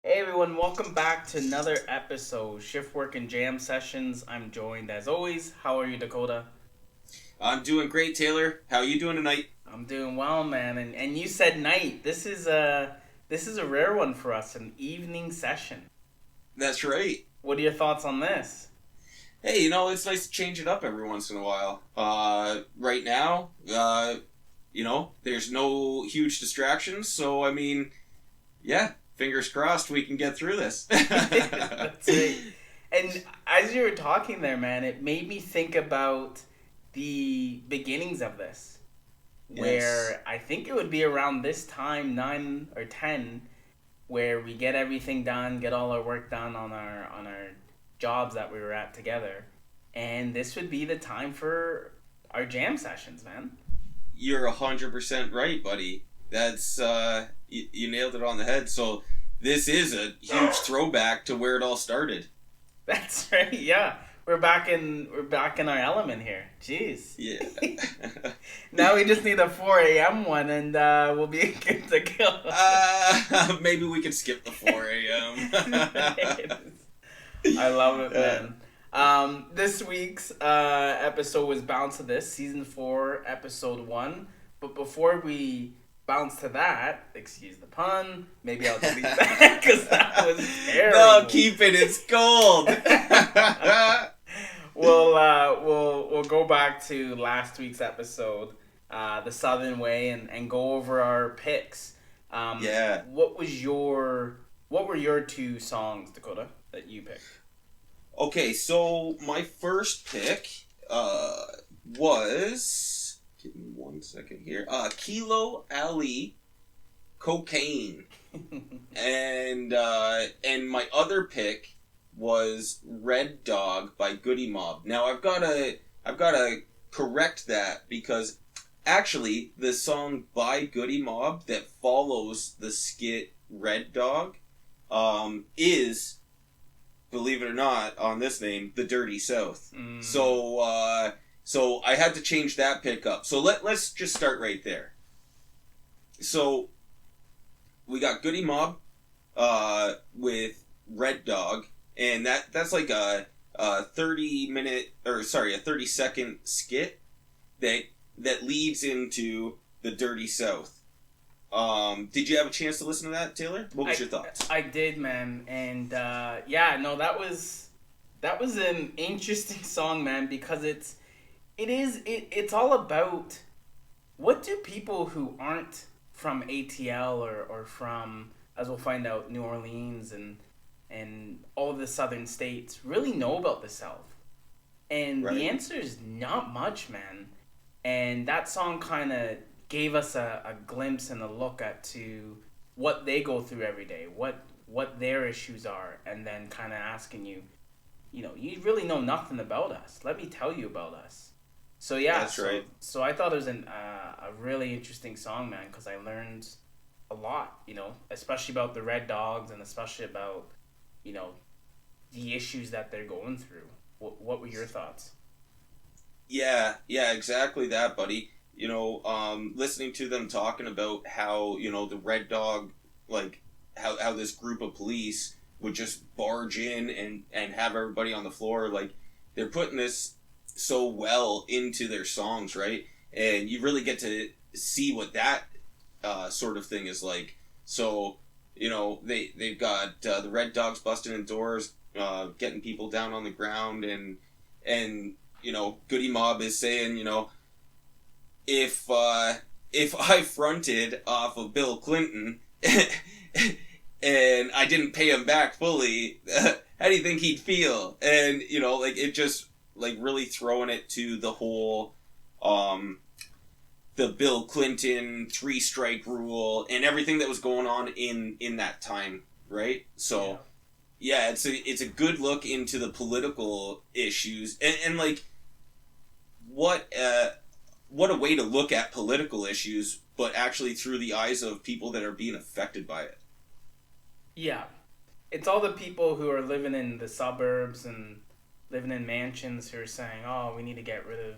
Hey everyone, welcome back to another episode, Shift Work and Jam Sessions. I'm joined as always. How are you, Dakota? I'm doing great, Taylor. How are you doing tonight? I'm doing well, man. And you said night. This is a rare one for us, an evening session. That's right. What are your thoughts on this? Hey, it's nice to change it up every once in a while. Right now, there's no huge distractions, so yeah, fingers crossed we can get through this. That's right. And as you were talking there, man, it made me think about the beginnings of this. Where Yes. I think it would be around this time, 9 or 10, where we get everything done, get all our work done on our jobs that we were at together. And this would be the time for our jam sessions, man. You're 100% right, buddy. That's, you nailed it on the head. So this is a huge throwback to where it all started. That's right, yeah. We're back in our element here. Jeez. Yeah. Now we just need a 4 a.m. one and we'll be good to go. Maybe we can skip the 4 a.m. I love it, man. This week's episode was Bounce to This, Season 4, Episode 1. But before we bounce to that, excuse the pun, maybe I'll delete that because that was terrible. No, keep it. It's gold. We'll go back to last week's episode, the Southern Way, and go over our picks. Yeah. What were your two songs, Dakota, that you picked? Okay, so my first pick was, give me 1 second here. Kilo Ali, Cocaine, and my other pick was Red Dog by Goody Mob. Now I've gotta correct that because actually the song by Goody Mob that follows the skit Red Dog is, believe it or not, on this name, The Dirty South. Mm. So I had to change that pick up. So let's just start right there. So we got Goody Mob with Red Dog, and that's like a 30-second skit that leads into The Dirty South. Did you have a chance to listen to that, Taylor? What was your thoughts? I did, man, and yeah, no, that was an interesting song, man, because it's all about what do people who aren't from ATL or from, as we'll find out, New Orleans and all of the southern states really know about the South, and Right. the answer is not much, man. And that song kind of gave us a glimpse and a look at to what they go through every day, what their issues are, and then kind of asking you, you really know nothing about us. Let me tell you about us. So yeah, That's right. So I thought it was a really interesting song, man, because I learned a lot, especially about the Red Dogs and especially about, the issues that they're going through. What were your thoughts? Yeah, exactly that, buddy. Listening to them talking about how, the Red Dog, like, how this group of police would just barge in and have everybody on the floor, like, they're putting this so well into their songs, right? And you really get to see what that sort of thing is like. So, they've got the Red Dogs busting in doors, getting people down on the ground, and Goody Mob is saying, if I fronted off of Bill Clinton and I didn't pay him back fully, how do you think he'd feel? And it just like really throwing it to the whole the Bill Clinton 3-strike rule and everything that was going on in that time, right? So yeah, it's a good look into the political issues and like what a way to look at political issues, but actually through the eyes of people that are being affected by it. Yeah. It's all the people who are living in the suburbs and living in mansions who are saying, oh, we need to get rid of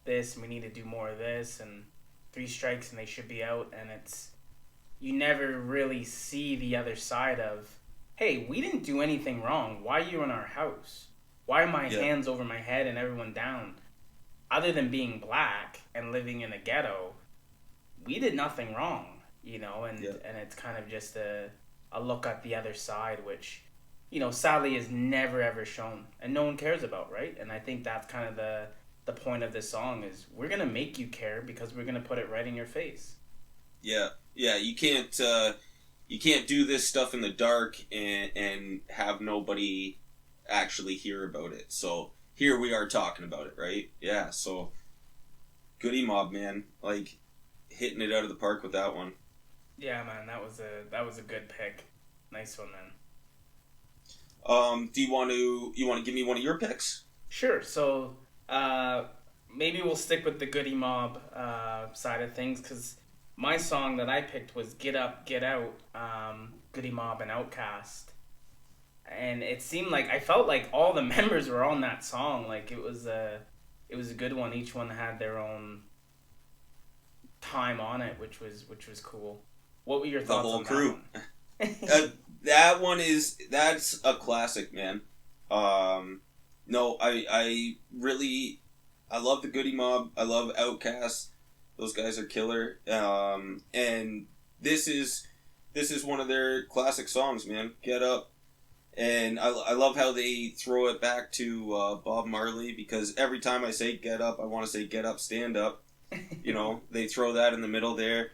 this and we need to do more of this and 3 strikes and they should be out. And you never really see the other side of hey, we didn't do anything wrong. Why are you in our house? Why are my Yeah. hands over my head and everyone down? Other than being black and living in a ghetto, we did nothing wrong, you know, Yeah. and it's kind of just a look at the other side, which, you know, sadly is never ever shown and no one cares about, right? And I think that's kind of the point of this song is we're gonna make you care because we're gonna put it right in your face. Yeah. Yeah. You can't do this stuff in the dark and have nobody actually hear about it. So here we are talking about it, right? Yeah. So Goody Mob, man, like hitting it out of the park with that one. Yeah, man, that was a good pick. Nice one, man. Do you want to give me one of your picks? Sure. So maybe we'll stick with the Goody Mob side of things because my song that I picked was "Get Up, Get Out," Goody Mob and Outkast, and it seemed like I felt like all the members were on that song. Like it was a good one. Each one had their own time on it, which was cool. What were your The thoughts whole on crew. that That's a classic, man. No, I love the Goody Mob. I love Outkast. Those guys are killer. And this is one of their classic songs, man. Get Up. And I love how they throw it back to Bob Marley because every time I say get up, I want to say get up, stand up. You know, they throw that in the middle there.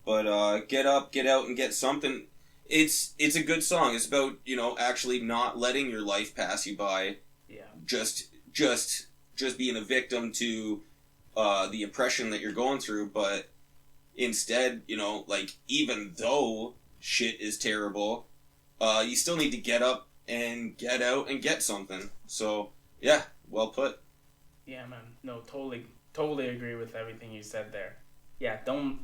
But get up, get out, and get something. It's a good song. It's about, you know, actually not letting your life pass you by. Yeah. Just being a victim to the oppression that you're going through. But instead, you know, like even though shit is terrible, you still need to get up and get out and get something. So yeah, well put. Yeah, man. No, totally agree with everything you said there. Yeah, don't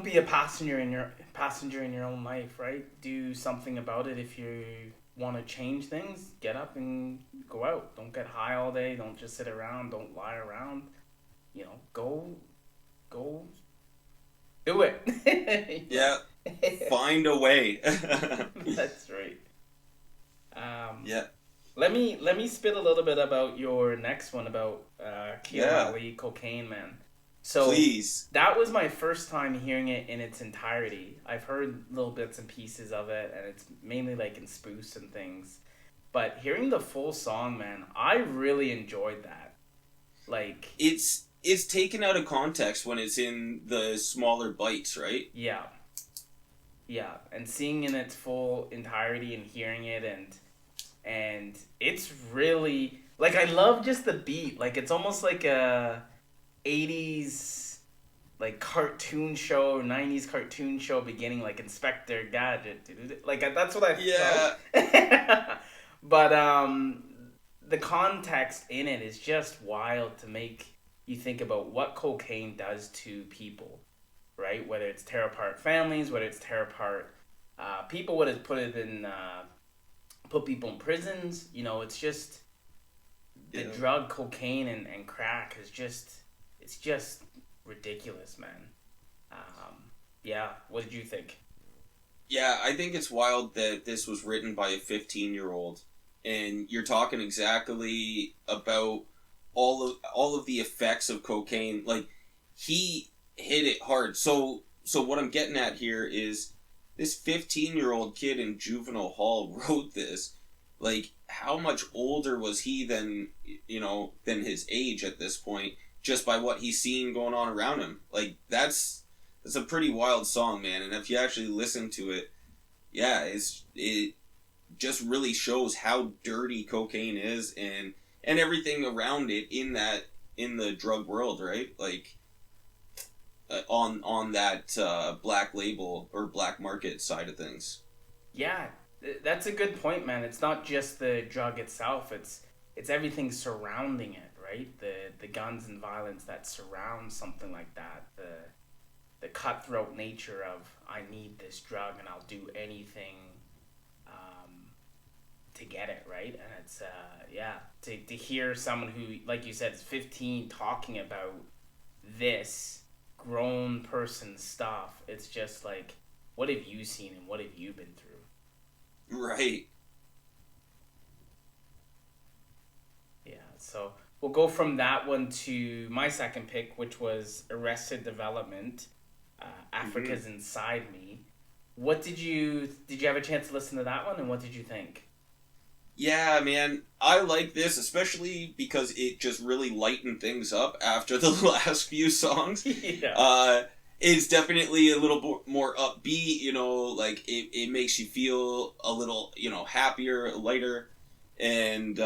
be a passenger in your own life, right? Do something about it. If you want to change things, get up and go out. Don't get high all day. Don't just sit around. Don't lie around. You know, go do it. Yeah, find a way. That's right. Yeah. Let me spit a little bit about your next one about Yeah. Ali, Cocaine Man. So Please. that was my first time hearing it in its entirety. I've heard little bits and pieces of it, and it's mainly like in spoofs and things. But hearing the full song, man, I really enjoyed that. Like It's taken out of context when it's in the smaller bites, right? yeah, and seeing in its full entirety and hearing it and it's really like I love just the beat. Like it's almost like a 80s like cartoon show, 90s cartoon show beginning, like Inspector Gadget. Like that's what I felt. But the context in it is just wild to make you think about what cocaine does to people, right? Whether it's tear apart families, whether it's tear apart people, what it's put people in prisons. You know, it's just the drug cocaine and crack is just it's just ridiculous, man. Yeah, what did you think? Yeah, I think it's wild that this was written by a 15-year-old, and you're talking exactly about all of the effects of cocaine. Like he hit it hard. So what I'm getting at here is this 15-year-old kid in juvenile hall wrote this. Like how much older was he than his age at this point? Just by what he's seen going on around him. Like that's a pretty wild song, man. And if you actually listen to it, yeah, it just really shows how dirty cocaine is and everything around it in the drug world, right? Like on that black label or black market side of things. Yeah, that's a good point, man. It's not just the drug itself. It's everything surrounding it, right? The guns and violence that surround something like that. The cutthroat nature of I need this drug and I'll do anything to get it, right? And it's to hear someone who, like you said, is 15 talking about this grown person stuff. It's just like, what have you seen and what have you been through? Right. Yeah, so we'll go from that one to my second pick, which was Arrested Development, Mm-hmm. Africa's Inside Me. Did you have a chance to listen to that one, and what did you think? Yeah, man, I like this, especially because it just really lightened things up after the last few songs. Yeah. Uh, it's definitely a little more upbeat, like it makes you feel a little, happier, lighter. And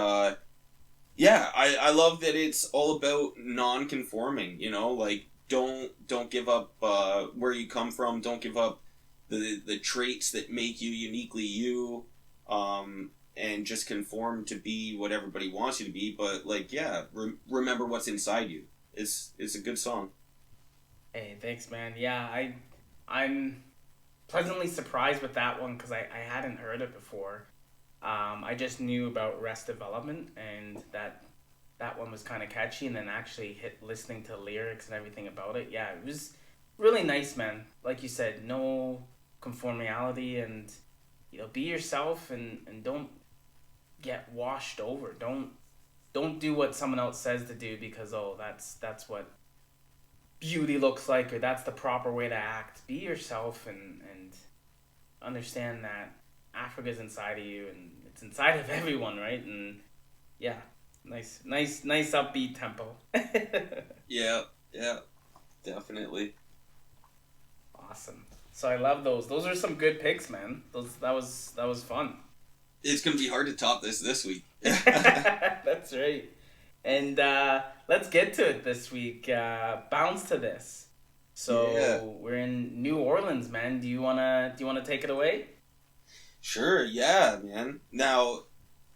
yeah, I love that it's all about non-conforming, like don't give up where you come from, don't give up the traits that make you uniquely you. And just conform to be what everybody wants you to be. But like, yeah, remember what's inside you. It's a good song. Hey, thanks, man. Yeah, I'm pleasantly surprised with that one because I hadn't heard it before. I just knew about Rest Development and that one was kind of catchy, and then actually hit listening to lyrics and everything about it. Yeah, it was really nice, man. Like you said, no conformality, and be yourself, and don't get washed over. Don't do what someone else says to do because that's what beauty looks like, or that's the proper way to act. Be yourself, and understand that Africa's inside of you, and it's inside of everyone, right? And yeah, nice upbeat tempo. Yeah, yeah, definitely. Awesome. So I love those. Those are some good picks, man. That was fun. It's gonna be hard to top this week. That's right. And let's get to it this week. Bounce to this. Yeah, So we're in New Orleans, man. Do you wanna take it away? sure. Yeah, man. Now,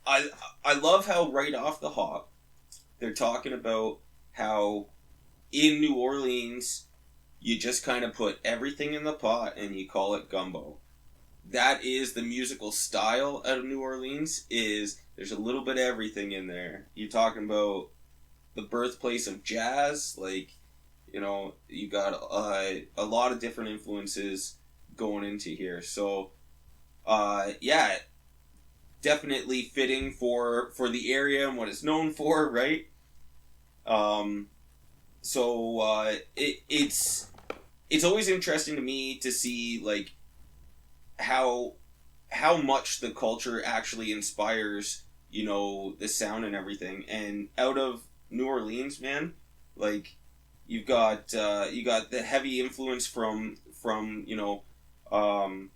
I I love how right off the hop they're talking about how in New Orleans you just kind of put everything in the pot and you call it gumbo. That is the musical style out of New Orleans. Is there's a little bit of everything in there. You're talking about the birthplace of jazz, like you got a lot of different influences going into here. So yeah, definitely fitting for the area and what it's known for, right? Um, so it's always interesting to me to see like how how much the culture actually inspires the sound and everything. And out of New Orleans, man, like you got the heavy influence from um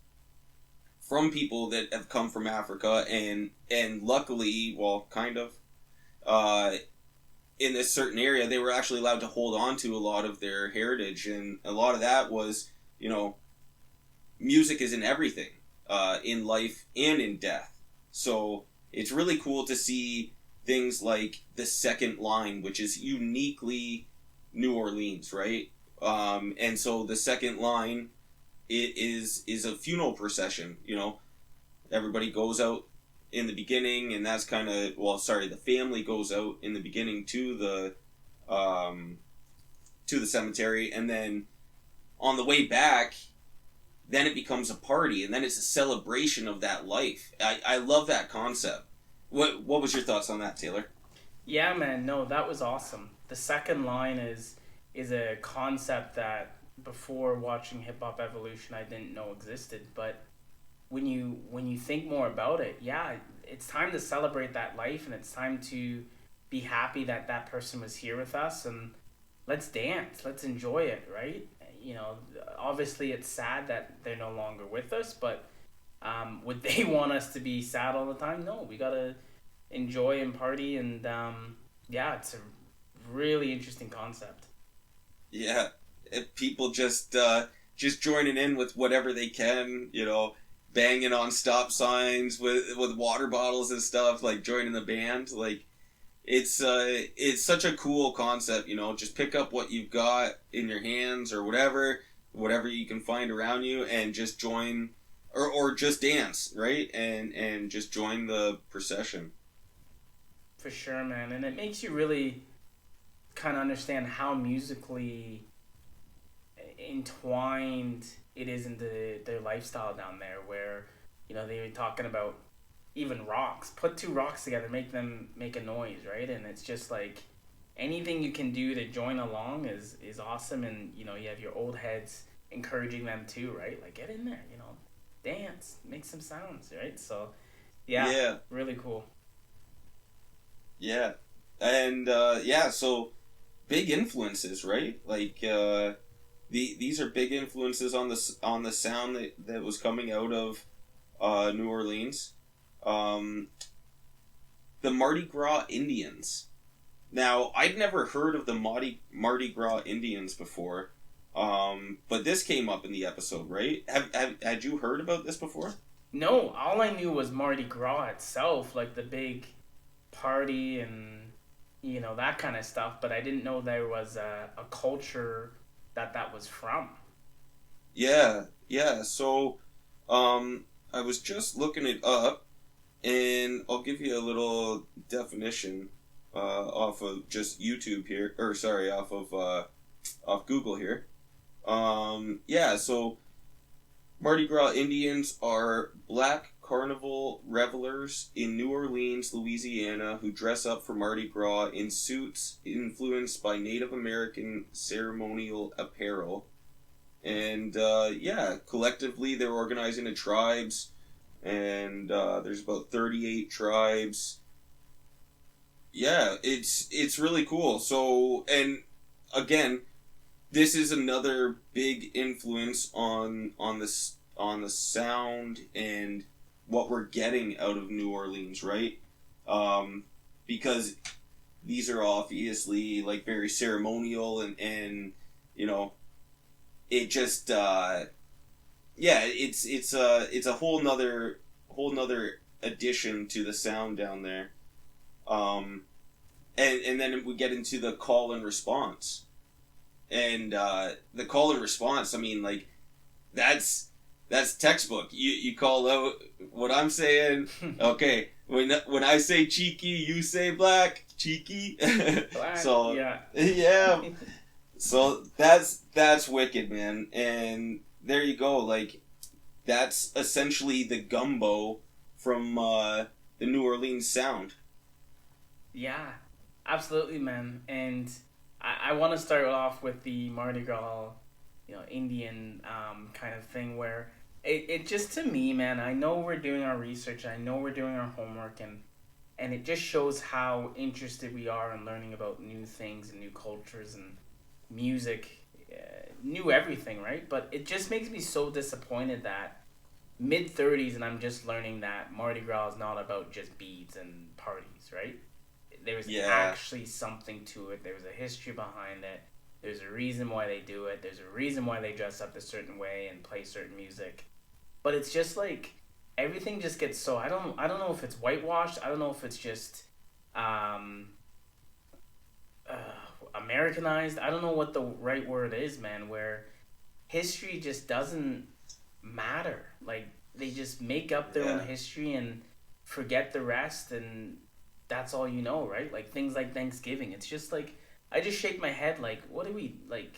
from people that have come from Africa, and luckily, well, kind of, uh in this certain area, they were actually allowed to hold on to a lot of their heritage, and a lot of that was, you know, music is in everything, in life and in death. So it's really cool to see things like the second line, which is uniquely New Orleans, right? And so the second line is a funeral procession. Everybody goes out in the beginning, and that's kind of, well, sorry, the family goes out in the beginning um, to the cemetery, and then on the way back, then it becomes a party, and then it's a celebration of that life. I love that concept. What was your thoughts on that, Taylor? Yeah, man. No, that was awesome. The second line is a concept that before watching Hip Hop Evolution I didn't know existed, but when you think more about it, yeah, it's time to celebrate that life, and it's time to be happy that that person was here with us, and let's dance, let's enjoy it, right? You know, obviously it's sad that they're no longer with us, but would they want us to be sad all the time? No, we gotta enjoy and party, and yeah, it's a really interesting concept. Yeah, if people just joining in with whatever they can, banging on stop signs with water bottles and stuff, like joining the band, like it's such a cool concept. Just pick up what you've got in your hands or whatever you can find around you, and just join, or just dance, right? And just join the procession. For sure, man, and it makes you really kind of understand how musically entwined it is into their lifestyle down there, where they were talking about even rocks. Put two rocks together, make them make a noise, right? And it's just like anything you can do to join along is awesome. And you have your old heads encouraging them too, right? Like get in there, dance, make some sounds, right? So yeah. Really cool. Yeah. And so big influences, right? Like these are big influences on the sound that was coming out of New Orleans. The Mardi Gras Indians. Now, I'd never heard of the Mardi Gras Indians before, but this came up in the episode, right? Had you heard about this before? No, all I knew was Mardi Gras itself, like the big party and that kind of stuff, but I didn't know there was a culture that was from. Yeah. So, I was just looking it up, and I'll give you a little definition off of just YouTube here, or sorry, off Google here. So Mardi Gras Indians are black carnival revelers in New Orleans, Louisiana, who dress up for Mardi Gras in suits influenced by Native American ceremonial apparel. And collectively they're organized into tribes, and there's about 38 tribes. Yeah, it's really cool. So, and again, this is another big influence on the sound and what we're getting out of New Orleans, right? Because these are obviously like very ceremonial and it just it's a whole nother addition to the sound down there. And then we get into the call and response. And the call and response, I mean, like, that's textbook. You call out what I'm saying. Okay, when I say cheeky, you say black. Cheeky. Black, so yeah. So that's wicked, man. And there you go. Like, that's essentially the gumbo from the New Orleans sound. Yeah, absolutely, man. And I want to start off with the Mardi Gras, Indian kind of thing where it just, to me, man, I know we're doing our research, I know we're doing our homework, and it just shows how interested we are in learning about new things and new cultures and music, new everything, right? But it just makes me so disappointed that mid-30s and I'm just learning that Mardi Gras is not about just beads and parties, right? There's actually something to it. There's a history behind it. There's a reason why they do it. There's a reason why they dress up a certain way and play certain music. But it's just like everything just gets so I don't know if it's whitewashed. I don't know if it's just Americanized. I don't know what the right word is, man, where history just doesn't matter. Like they just make up their own history and forget the rest, and that's all you know, right? Like things like Thanksgiving. It's just like I just shake my head like, what do we like?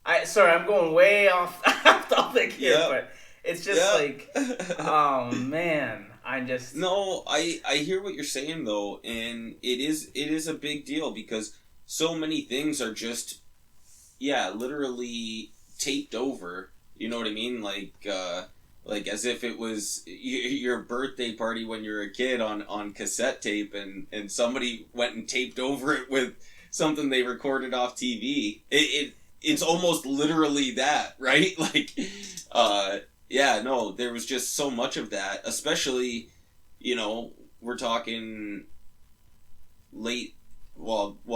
I'm going way off topic here, but it's just like, oh man, No, I hear what you're saying though, and it is a big deal because so many things are just literally taped over. You know what I mean? Like as if it was your birthday party when you were a kid on cassette tape, and somebody went and taped over it with something they recorded off TV. It's almost literally that, right? Like, there was just so much of that, especially, we're talking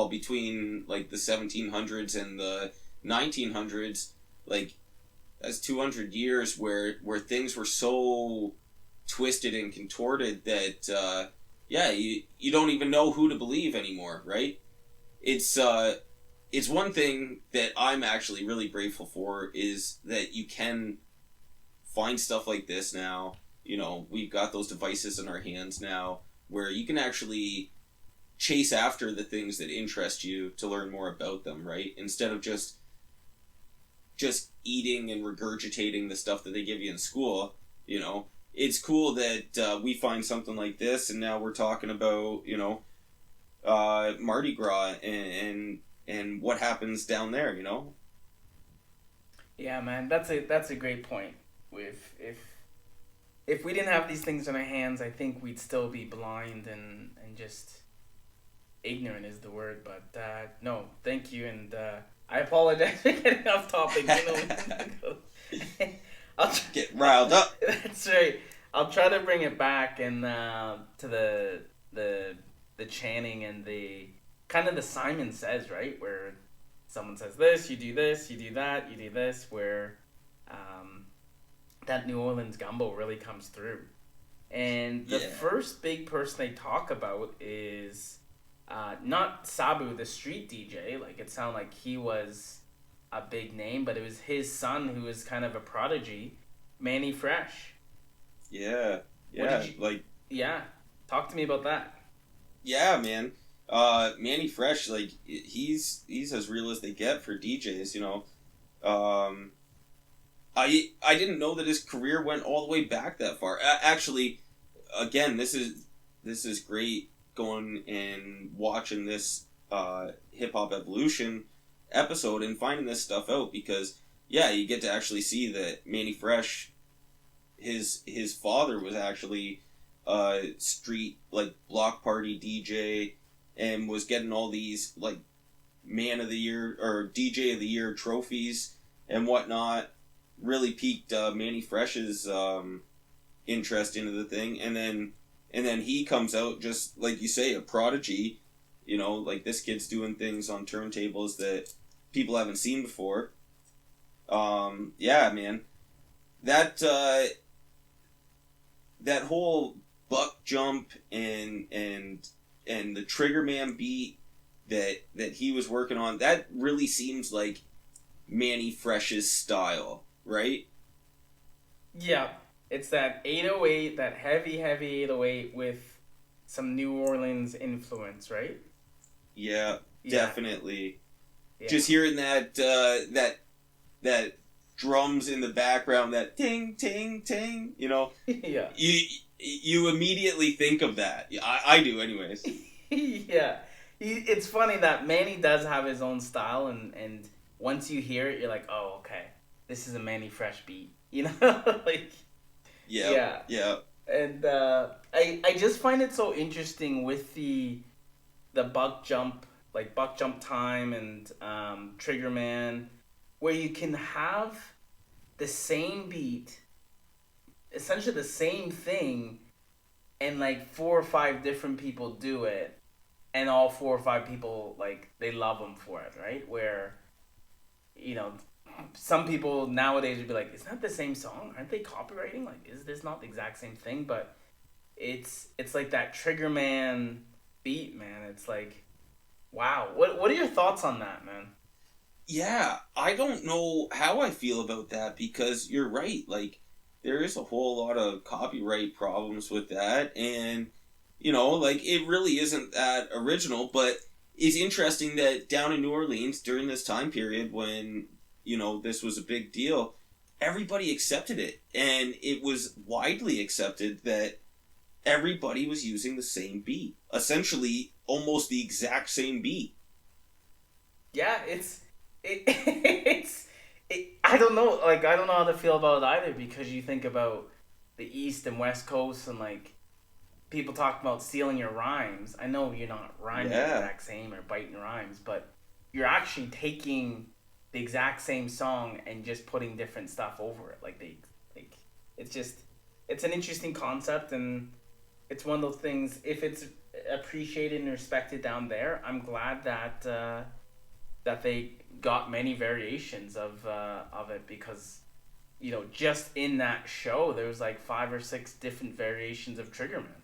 between like the 1700s and the 1900s, like that's 200 years where things were so twisted and contorted that you don't even know who to believe anymore, right? It's one thing that I'm actually really grateful for is that you can find stuff like this now. We've got those devices in our hands now where you can actually chase after the things that interest you to learn more about them, right? Instead of just eating and regurgitating the stuff that they give you in school. it's cool that we find something like this, and now we're talking about, Mardi Gras and what happens down there, Yeah, man, that's a great point. If we didn't have these things in our hands, I think we'd still be blind and just ignorant is the word. But no, thank you, and I apologize for getting off topic. I'll get riled up. That's right. I'll try to bring it back and to the chanting and the kind of the Simon Says, right, where someone says this, you do that, you do this, where that New Orleans gumbo really comes through. And the first big person they talk about is not Sabu, the street DJ. Like, it sounded like he was a big name, but it was his son who was kind of a prodigy, Mannie Fresh. Yeah. Yeah. Talk to me about that. Yeah, man. Mannie Fresh, like, he's as real as they get for DJs, I didn't know that his career went all the way back that far. Actually, again, this is great going and watching this Hip Hop Evolution episode and finding this stuff out, because you get to actually see that Mannie Fresh, his father was actually a street, like, block party DJ and was getting all these, like, Man of the Year or DJ of the Year trophies and whatnot. Really piqued Mannie Fresh's interest into the thing, and then he comes out, just like you say, a prodigy. Like, this kid's doing things on turntables that people haven't seen before. Yeah, man, that whole buck jump and the Triggaman beat that he was working on, that really seems like Mannie Fresh's style, right? Yeah, it's that 808, that heavy 808 with some New Orleans influence, right? Yeah, definitely. Yeah. Just hearing that drums in the background, that ting ting ting, Yeah. You immediately think of that. I do, anyways. Yeah, it's funny that Mannie does have his own style, and once you hear it, you're like, oh, okay, this is a Mannie Fresh beat, like. Yeah. And I just find it so interesting with the buck jump, like buck jump time and Triggaman, where you can have the same beat, essentially the same thing, and like 4 or 5 different people do it, and all 4 or 5 people, like, they love them for it, right? Where, some people nowadays would be like, is that the same song? Aren't they copywriting? Like, is this not the exact same thing? But it's like that Triggaman beat, man. It's like, wow. What are your thoughts on that, man? Yeah, I don't know how I feel about that, because you're right. Like, there is a whole lot of copyright problems with that, and, like, it really isn't that original, but it's interesting that down in New Orleans during this time period when, this was a big deal, everybody accepted it, and it was widely accepted that everybody was using the same beat. Essentially, almost the exact same beat. Yeah, I don't know, like, I don't know how to feel about it either, because you think about the East and West Coast and, like, people talk about stealing your rhymes. I know you're not rhyming the exact same or biting rhymes, but you're actually taking the exact same song and just putting different stuff over it. It's an interesting concept, and it's one of those things, if it's appreciated and respected down there, I'm glad that they got many variations of it, because just in that show there was like 5 or 6 different variations of Triggaman.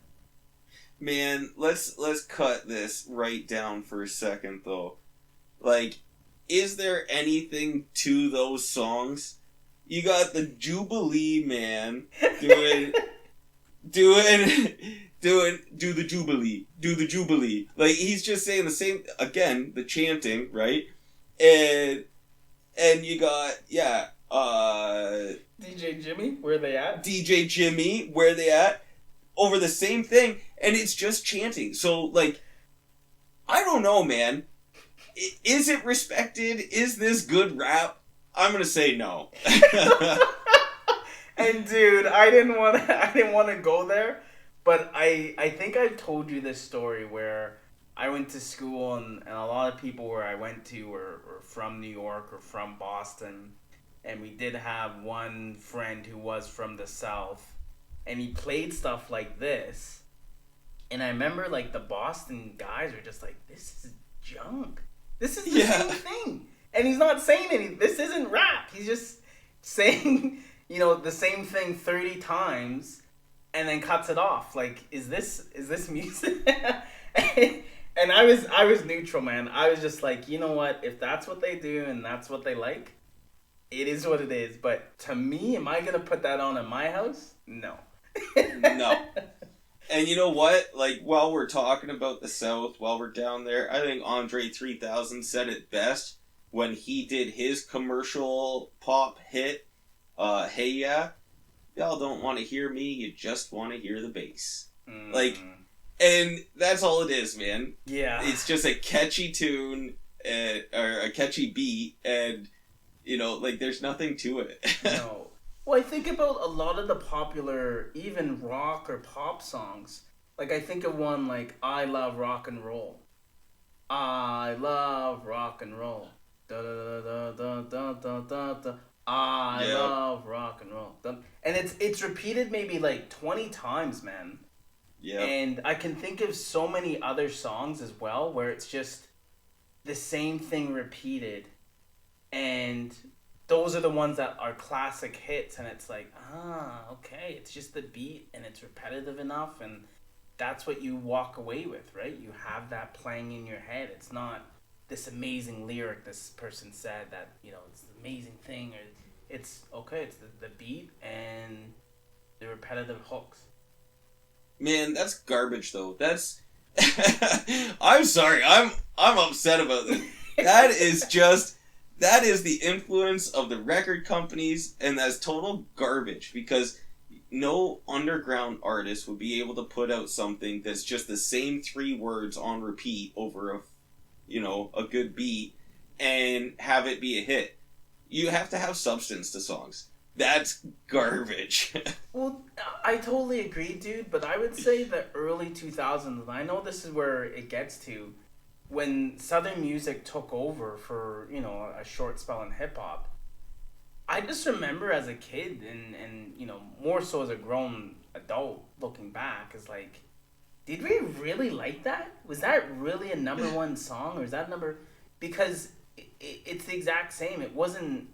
Man, let's cut this right down for a second, though. Like, is there anything to those songs? You got the Jubilee man doing do the Jubilee. Like, he's just saying the same, again, the chanting, right? And you got, DJ Jimi, where they at? DJ Jimi, where they at? Over the same thing, and it's just chanting. So, like, I don't know, man. Is it respected? Is this good rap? I'm gonna say no. And dude, I didn't want to go there, but I think I've told you this story where I went to school and a lot of people where I went to were from New York or from Boston, and we did have one friend who was from the South, and he played stuff like this, and I remember like the Boston guys were just like, this is junk. This is the same thing. And he's not saying anything. This isn't rap. He's just saying, the same thing 30 times and then cuts it off. Like, is this music? And I was neutral, man. I was just like, you know what? If that's what they do and that's what they like, it is what it is. But to me, am I going to put that on in my house? No. No. And you know what? Like, while we're talking about the South, while we're down there, I think Andre 3000 said it best when he did his commercial pop hit, Hey Ya, y'all don't want to hear me, you just want to hear the bass. Like, and that's all it is, man. Yeah. It's just a catchy tune, or a catchy beat, and, like, there's nothing to it. No. Well, I think about a lot of the popular, even rock or pop songs. Like, I think of one like, I Love Rock and Roll. I love rock and roll. Da da da da da da da da. I love rock and roll. And it's repeated maybe like 20 times, man. Yeah. And I can think of so many other songs as well where it's just the same thing repeated. And those are the ones that are classic hits, and it's like, okay, it's just the beat, and it's repetitive enough, and that's what you walk away with, right? You have that playing in your head. It's not this amazing lyric this person said that, it's an amazing thing, or it's, okay, it's the beat and the repetitive hooks. Man, that's garbage, though. That's... I'm sorry, I'm upset about this. That is the influence of the record companies, and that's total garbage, because no underground artist would be able to put out something that's just the same 3 words on repeat over a good beat and have it be a hit. You have to have substance to songs. That's garbage. Well, I totally agree, dude, but I would say the early 2000s, and I know this is where it gets to, when Southern music took over for, a short spell in hip-hop, I just remember as a kid and more so as a grown adult looking back, is like, did we really like that? Was that really a number 1 song, or is that because it's the exact same. It wasn't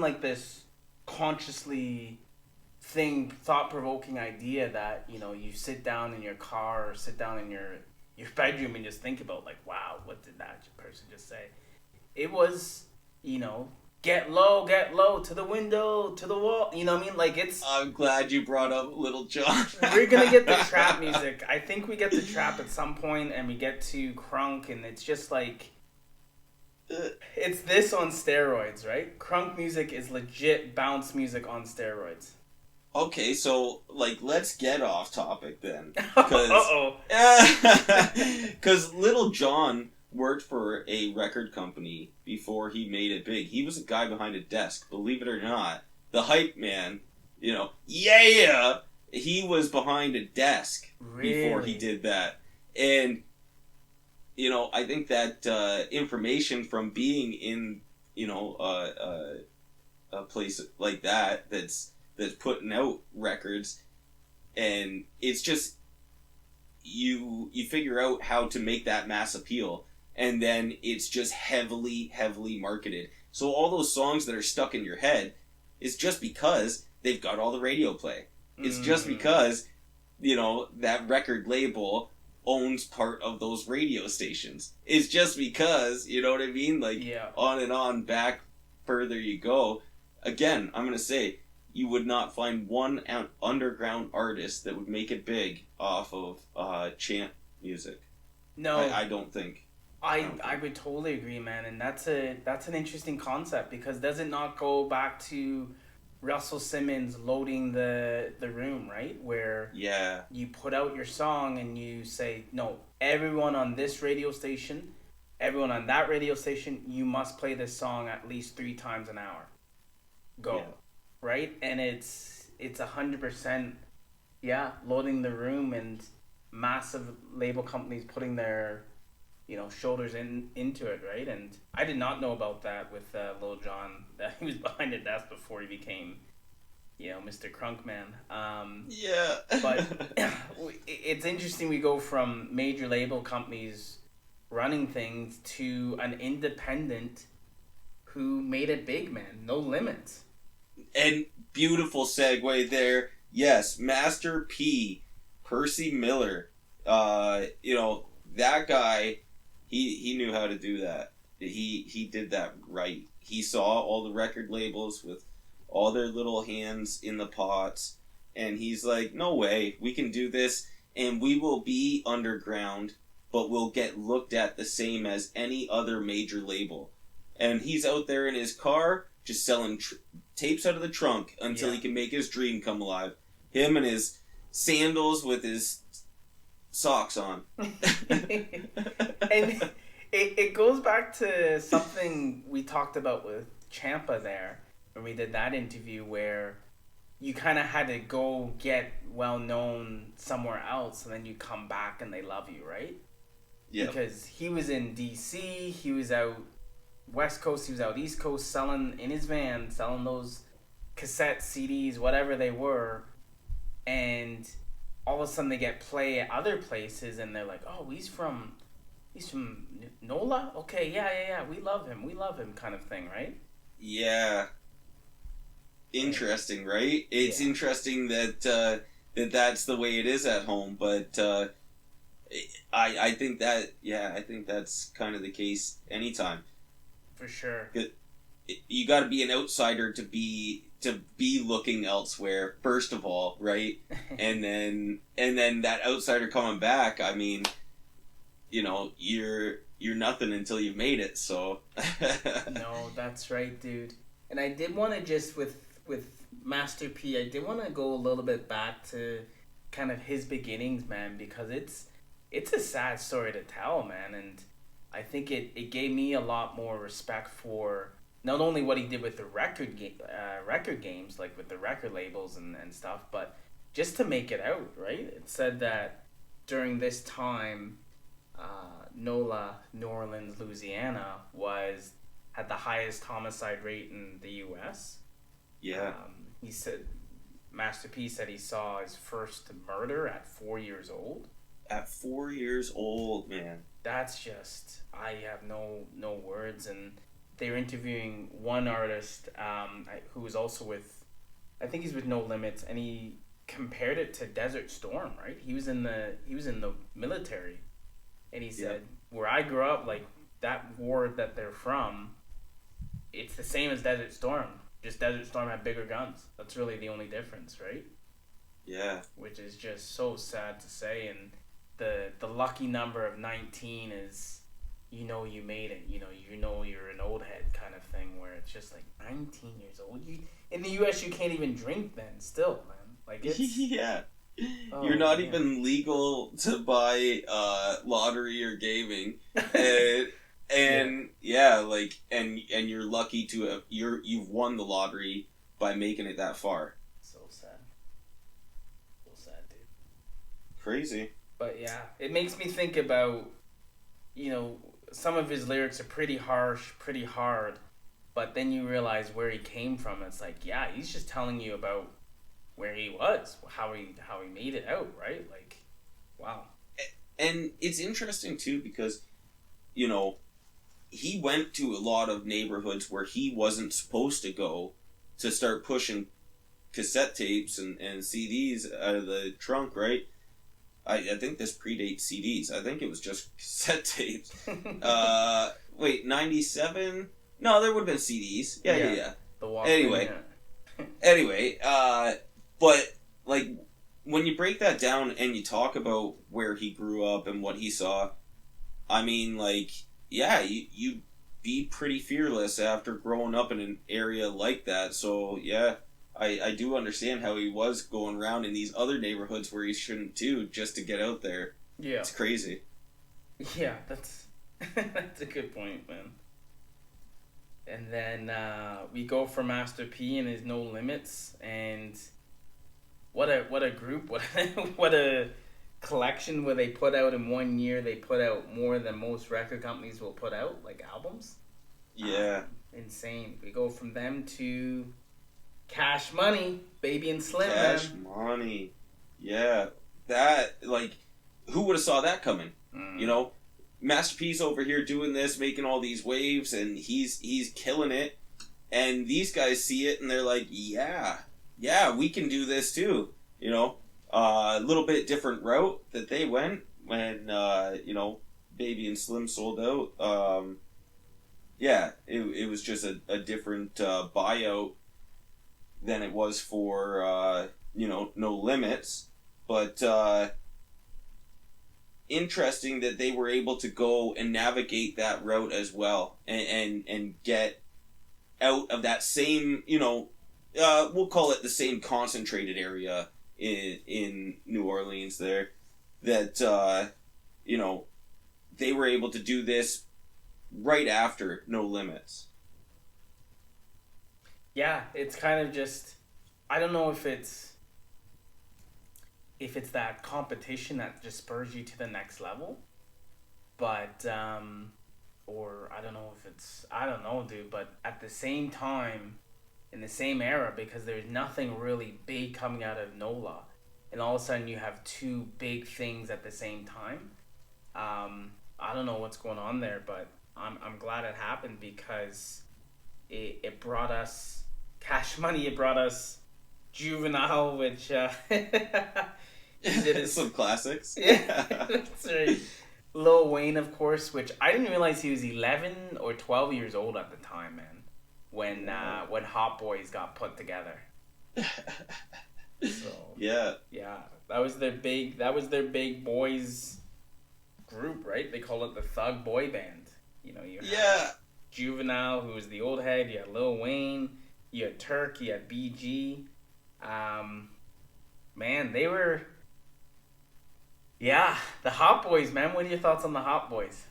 like this consciously thought-provoking idea that, you sit down in your car or sit down in your bedroom and just think about, like, wow, what did that person just say? It was, get low, to the window, to the wall, you know what I mean? Like, it's... I'm glad you brought up Little John. We're gonna get the trap music. I think we get the trap at some point, and we get to crunk, and it's just like... It's this on steroids, right? Crunk music is legit bounce music on steroids. Okay, so, like, let's get off topic then. Uh-oh. Because Little John worked for a record company before he made it big. He was a guy behind a desk, believe it or not. The hype man, he was behind a desk before he did that. And, I think that information from being in, a place like that's putting out records, and it's just you figure out how to make that mass appeal, and then it's just heavily marketed. So all those songs that are stuck in your head is just because they've got all the radio play. It's just because that record label owns part of those radio stations. It's just because, you know what I mean? Like, on and on, back further you go. Again, I'm going to say, you would not find one underground artist that would make it big off of chant music. No. I don't think. I would totally agree, man, and that's an interesting concept, because does it not go back to Russell Simmons loading the room, right? Where Yeah. you put out your song and you say, no, everyone on this radio station, everyone on that radio station, you must play this song at least 3 times an hour. Go. Yeah. Right? And it's 100%, yeah, loading the room, and massive label companies putting their, shoulders into it, right? And I did not know about that with Lil Jon, that he was behind a desk before he became, Mr. Crunkman. Yeah. But it's interesting, we go from major label companies running things to an independent who made it big, man. No Limits. And beautiful segue there. Yes, Master P, Percy Miller. That guy, he knew how to do that. He did that right. He saw all the record labels with all their little hands in the pots, and he's like, no way, we can do this, and we will be underground, but we'll get looked at the same as any other major label. And he's out there in his car just selling tapes out of the trunk until he can make his dream come alive. Him and his sandals with his socks on. And it goes back to something we talked about with Champa there when we did that interview, where you kind of had to go get well known somewhere else, and then you come back and they love you, right? Yeah. Because he was in DC, he was out West Coast, he was out East Coast, selling in his van, selling those cassette CDs, whatever they were, and all of a sudden they get play at other places, and they're like, oh, he's from NOLA? Okay, yeah, we love him, kind of thing, right? Yeah. Interesting, right? It's interesting that that's the way it is at home, but I think that's kind of the case anytime. For sure. You got to be an outsider to be looking elsewhere, first of all, right? and then that outsider coming back, I mean, you're nothing until you've made it, so. No, that's right, dude. And I did want to just, with Master P, I did want to go a little bit back to kind of his beginnings, man, because it's a sad story to tell, man, and I think it gave me a lot more respect for not only what he did with the record games, like with the record labels and stuff, but just to make it out, right? It said that during this time, NOLA, New Orleans, Louisiana, had the highest homicide rate in the U.S. Yeah. He said, Master P said he saw his first murder at 4 years old. At 4 years old, man. That's just, I have no words. And they were interviewing one artist who was also with, I think he's with No Limits, and he compared it to Desert Storm, right? He was in the military, and he said, where I grew up, like that ward that they're from, it's the same as Desert Storm. Just Desert Storm had bigger guns. That's really the only difference, right? Yeah. Which is just so sad to say, and the lucky number of 19 is, you made it. You're an old head kind of thing, where it's just like 19 years old. In the U.S. you can't even drink then. Still, man, like it's yeah. Oh, you're not even legal to buy lottery or gaming, and you're lucky to have you've won the lottery by making it that far. So sad, dude. Crazy. But yeah, it makes me think about, some of his lyrics are pretty harsh, pretty hard, but then you realize where he came from. It's like, yeah, he's just telling you about where he was, how he made it out, right? Like, wow. And it's interesting too, because he went to a lot of neighborhoods where he wasn't supposed to go to start pushing cassette tapes and CDs out of the trunk, right? I think this predates CDs. I think it was just cassette tapes. Wait, 97? No, there would have been CDs. Yeah. The Walkman, Anyway, but like when you break that down and you talk about where he grew up and what he saw, I mean, like, yeah, you be pretty fearless after growing up in an area like that. So yeah, I do understand how he was going around in these other neighborhoods where he shouldn't too, just to get out there. Yeah. It's crazy. Yeah, that's that's a good point, man. And then we go for Master P and his No Limits, and what a group, what a collection where they put out in 1 year. They put out more than most record companies will put out, like albums. Yeah. Insane. We go from them to Cash Money, Baby and Slim. Cash Man. Money. Yeah. That, like, who would have saw that coming? You know, Master P's over here doing this, making all these waves, and he's killing it. And these guys see it, and they're like, yeah, we can do this too. You know, a little bit different route that they went when, you know, Baby and Slim sold out. Yeah, it was just a different buyout than it was for, you know, No Limits. But interesting that they were able to go and navigate that route as well and get out of that same, you know, we'll call it the same concentrated area in New Orleans there, that, you know, they were able to do this right after No Limits. Yeah, it's kind of just, I don't know if it's that competition that just spurs you to the next level, but or I don't know if it's, I don't know, dude, but at the same time, in the same era, because there's nothing really big coming out of NOLA, and all of a sudden you have two big things at the same time. I don't know what's going on there, but I'm glad it happened, because it brought us Cash Money, it brought us Juvenile, which did some classics. Yeah, that's right. Lil Wayne, of course, which I didn't realize he was 11 or 12 years old at the time, man, when Hot Boys got put together. So yeah, that was their big boys group, right? They call it the Thug Boy Band. You know, you had Juvenile, who was the old head. You had Lil Wayne. You had Turk. You had BG. Man, they were. Yeah, the Hot Boys, man. What are your thoughts on the Hot Boys?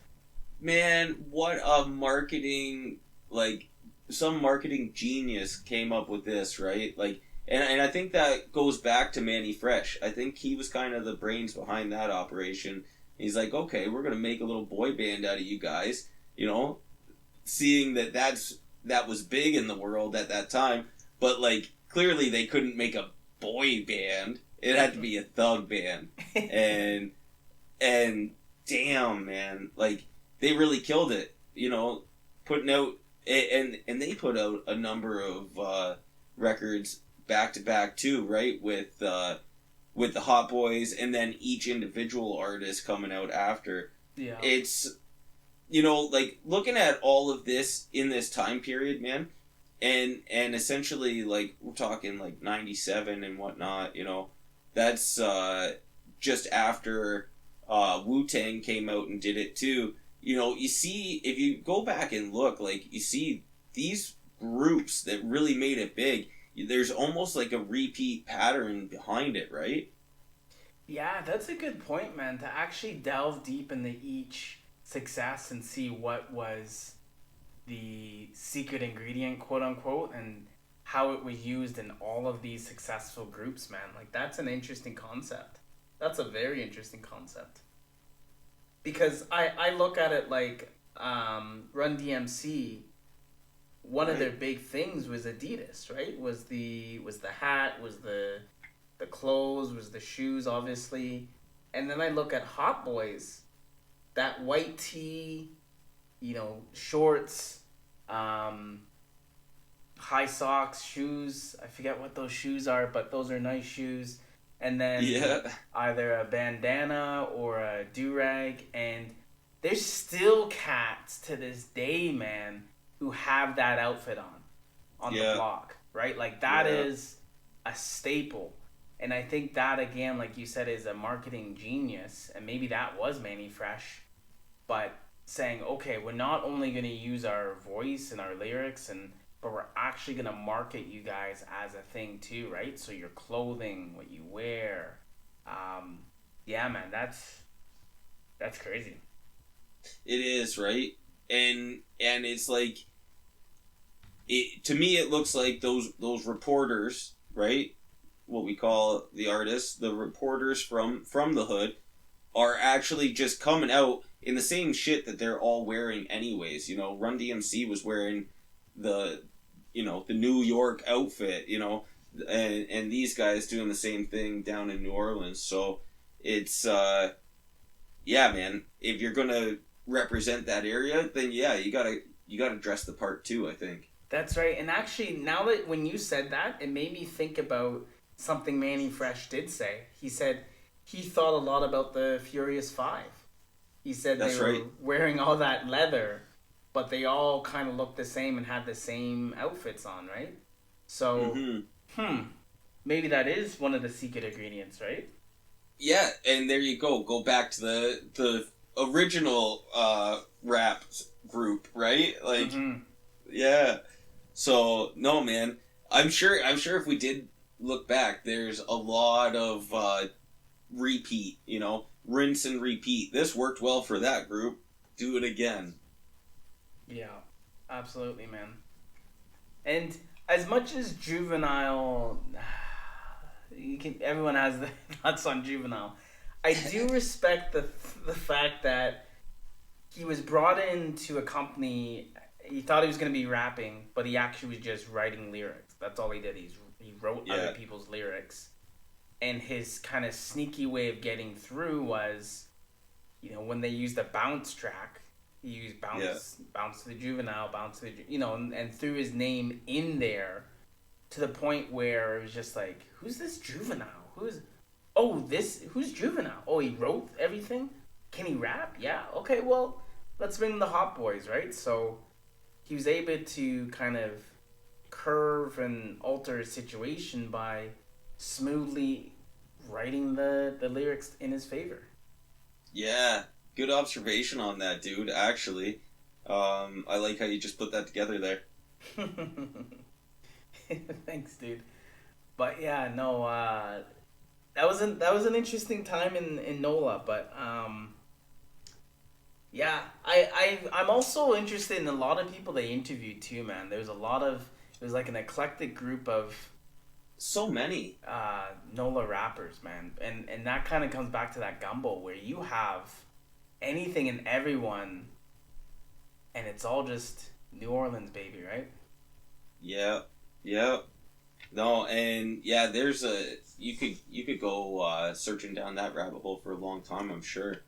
Man, what a marketing, like, some marketing genius came up with this, right? Like, and I think that goes back to Mannie Fresh. I think he was kind of the brains behind that operation. He's like, okay, we're going to make a little boy band out of you guys, you know, seeing that was big in the world at that time. But, like, clearly they couldn't make a boy band. It had to be a thug band. And damn, man, like, they really killed it, you know, putting out, and they put out a number of records back to back too, right, with the Hot Boys, and then each individual artist coming out after. Yeah. It's, you know, like, looking at all of this in this time period, man, and essentially, like, we're talking, like, 97 and whatnot, you know, that's just after Wu-Tang came out and did it too. You know, you see, if you go back and look, like, you see these groups that really made it big, there's almost like a repeat pattern behind it, right? Yeah, that's a good point, man, to actually delve deep into each success and see what was the secret ingredient, quote unquote, and how it was used in all of these successful groups, man. Like, that's an interesting concept. That's a very interesting concept. Because I look at it like Run DMC, one of their big things was Adidas, right? Was the hat, was the clothes, was the shoes, obviously. And then I look at Hot Boys, that white tee, you know, shorts, high socks, shoes. I forget what those shoes are, but those are nice shoes. And then either a bandana or a do-rag. And there's still cats to this day, man, who have that outfit on the block, right? Like, that is a staple. And I think that, again, like you said, is a marketing genius. And maybe that was Mannie Fresh. But saying, okay, we're not only going to use our voice and our lyrics, but we're actually going to market you guys as a thing too, right? So your clothing, what you wear. Yeah, man, that's crazy. It is, right? And it's like, to me it looks like those reporters, right? What we call the artists, the reporters from the hood, are actually just coming out in the same shit that they're all wearing anyways. You know, Run DMC was wearing the New York outfit, and these guys doing the same thing down in New Orleans. So it's yeah, man, if you're gonna represent that area, then yeah, you gotta dress the part too, I think. That's right. And actually, now that when you said that, it made me think about something Mannie Fresh did say. He said he thought a lot about the Furious Five. He said That's they were right. wearing all that leather, but they all kind of looked the same and had the same outfits on, right? So, maybe that is one of the secret ingredients, right? Yeah, and there you go. Go back to the original rap group, right? Like, yeah. So no, man. I'm sure if we did look back, there's a lot of repeat. Rinse and repeat. This worked well for that group. Do it again. Yeah, absolutely, man. And as much as Juvenile, everyone has the thoughts on Juvenile. I do respect the fact that he was brought into a company. He thought he was going to be rapping, but he actually was just writing lyrics. That's all he did. He wrote other people's lyrics, and his kind of sneaky way of getting through was, when they used a bounce track, he used bounce to the Juvenile, bounce to the, and threw his name in there, to the point where it was just like, who's this Juvenile? Who's Juvenile? Oh, he wrote everything? Can he rap? Yeah. Okay, well, let's bring the Hot Boys, right? So he was able to kind of curve and alter his situation by smoothly writing the lyrics in his favor. Yeah, good observation on that, dude, actually. I like how you just put that together there. Thanks, dude. But yeah, no, that was an interesting time in NOLA, but yeah, I'm also interested in a lot of people they interviewed too, man. It was like an eclectic group of so many NOLA rappers, man, and that kind of comes back to that gumbo where you have anything and everyone, and it's all just New Orleans, baby, right? Yeah. No, and yeah, you could go searching down that rabbit hole for a long time, I'm sure.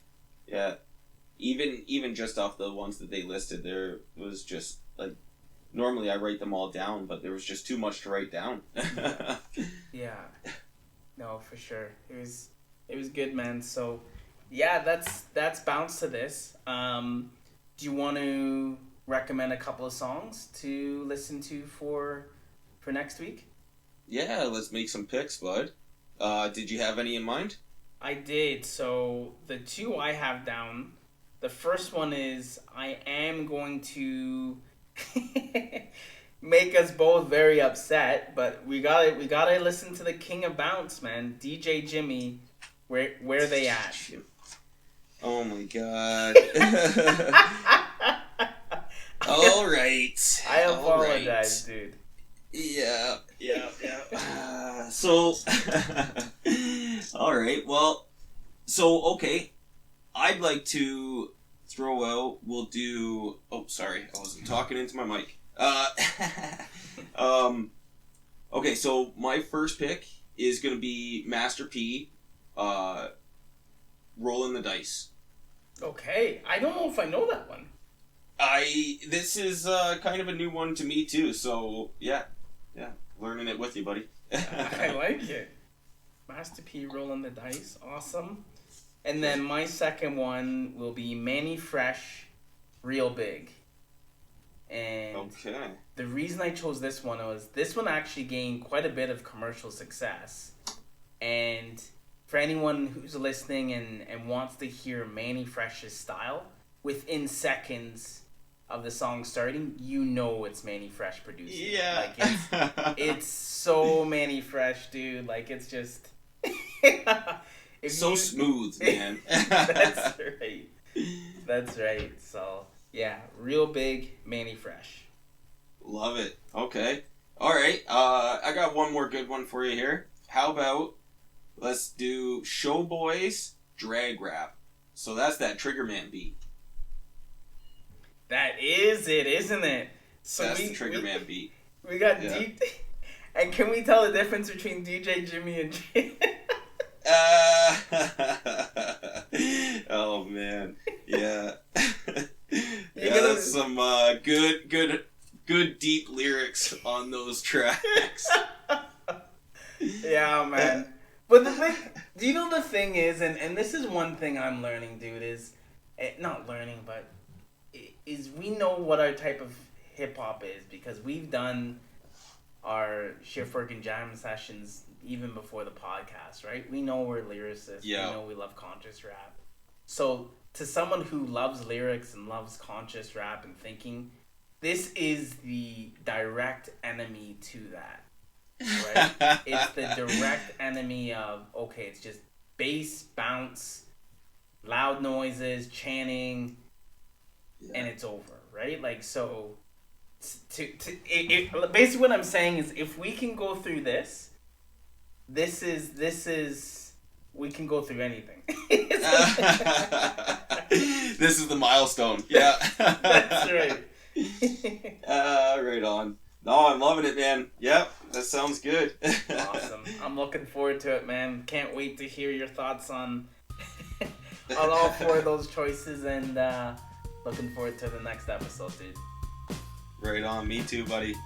Yeah. Even just off the ones that they listed, there was just like, normally I write them all down, but there was just too much to write down. Yeah. No, for sure. It was good, man. So yeah, that's bounce to this. Do you want to recommend a couple of songs to listen to for next week? Yeah, let's make some picks, bud. Did you have any in mind? I did. So the two I have down, the first one is I am going to make us both very upset, but we gotta listen to the King of Bounce, man, DJ Jimi. Where they at? Oh my god. All right. I apologize, dude. Yeah. So, all right. Well, so okay. I'd like to throw out. We'll do. Oh, sorry, I wasn't talking into my mic. Okay, so my first pick is gonna be Master P. Rollin' the Dice. Okay, I don't know if I know that one. This is kind of a new one to me too. So yeah, learning it with you, buddy. I like it. Master P Rollin' the Dice, awesome. And then my second one will be Mannie Fresh, Real Big. And okay. The reason I chose this one was this one actually gained quite a bit of commercial success. And for anyone who's listening and wants to hear Mannie Fresh's style, within seconds of the song starting, you know it's Mannie Fresh producing. Yeah. Like it's so Mannie Fresh, dude. Like it's just so smooth, man. That's right. That's right. So yeah, real big Mannie Fresh. Love it. Okay. All right. I got one more good one for you here. How about let's do Showboys Drag Rap. So that's that Triggaman beat. That is it, isn't it? So that's the Triggaman beat. We got deep. And can we tell the difference between DJ Jimi and oh man, yeah. That's some good deep lyrics on those tracks. Yeah, man. But the thing, do you know the thing is, and this is one thing I'm learning, dude, is not learning, but is we know what our type of hip hop is because we've done our shift work and jam sessions even before the podcast, right? We know we're lyricists. Yeah. We know we love conscious rap. So to someone who loves lyrics and loves conscious rap and thinking, this is the direct enemy to that, right? It's the direct enemy of, okay, it's just bass, bounce, loud noises, chanting, and it's over, right? Like, so basically what I'm saying is if we can go through this is we can go through anything. This is the milestone. Yeah. That's right. Right on. No, I'm loving it, man. Yep, that sounds good. Awesome. I'm looking forward to it, man. Can't wait to hear your thoughts on all four of those choices, and looking forward to the next episode, dude. Right on. Me too, buddy.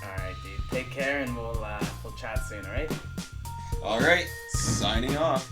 Alright, dude. Take care, and we'll chat soon, alright? Alright. Signing off.